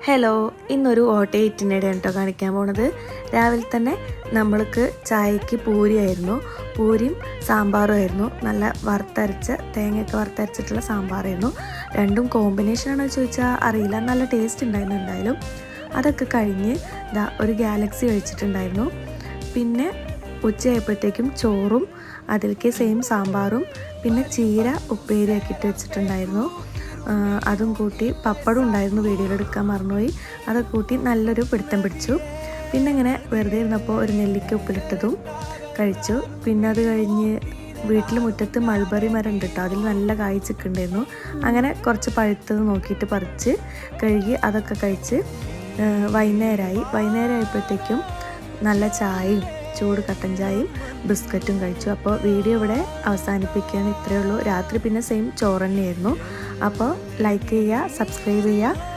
Hello, ഇന്നൊരു ഓട്ട ഇറ്റിനിടെയാണ് കേട്ടോ കാണിക്കാൻ പോണത്. രാവിലെ തന്നെ നമ്മൾക്ക് ചായക്ക് പൂരിയായിരുന്നു. പൂരിയും സാമ്പാറും ആയിരുന്നു. നല്ല തേങ്ങയൊക്കെ വറുത്തരച്ചിട്ടുള്ള സാമ്പാറായിരുന്നു. രണ്ടും കോമ്പിനേഷനാണോ ചോദിച്ചാൽ അറിയില്ല, നല്ല ടേസ്റ്റ് ഉണ്ടായിരുന്നു. എന്തായാലും അതൊക്കെ കഴിഞ്ഞ് ഒരു ഗാലക്സി കഴിച്ചിട്ടുണ്ടായിരുന്നു. പിന്നെ ഉച്ചയായപ്പോഴത്തേക്കും ചോറും അതിലേക്ക് സെയിം സാമ്പാറും പിന്നെ ചീര ഉപ്പേരിയാക്കിയിട്ട് വെച്ചിട്ടുണ്ടായിരുന്നു. അതും കൂട്ടി പപ്പടം ഉണ്ടായിരുന്നു, വീഡിയോയിലെടുക്കാൻ മറന്നുപോയി. അതൊക്കെ കൂട്ടി നല്ലൊരു പിടുത്തം പിടിച്ചു. പിന്നെ ഇങ്ങനെ വെറുതെ ഇരുന്നപ്പോൾ ഒരു നെല്ലിക്ക ഉപ്പിലിട്ടതും കഴിച്ചു. പിന്നെ അത് കഴിഞ്ഞ് വീട്ടിൽ മുറ്റത്ത് മൾബറി മരം ഉണ്ട് കേട്ടോ, അതിൽ നല്ല കായ്ച്ചിട്ടുണ്ടായിരുന്നു. അങ്ങനെ കുറച്ച് പഴുത്തത് നോക്കിയിട്ട് പറിച്ച് കഴുകി അതൊക്കെ കഴിച്ച് വൈകുന്നേരമായപ്പോഴത്തേക്കും നല്ല ചായയും ചൂട് കട്ടൻ ചായയും ബിസ്ക്കറ്റും കഴിച്ചു. അപ്പോൾ വീഡിയോ ഇവിടെ അവസാനിപ്പിക്കുകയാണ്. ഇത്രയേ ഉള്ളൂ. രാത്രി പിന്നെ സെയിം ചോറ് തന്നെയായിരുന്നു. അപ്പോൾ ലൈക്ക് ചെയ്യുക, സബ്സ്ക്രൈബ് ചെയ്യുക.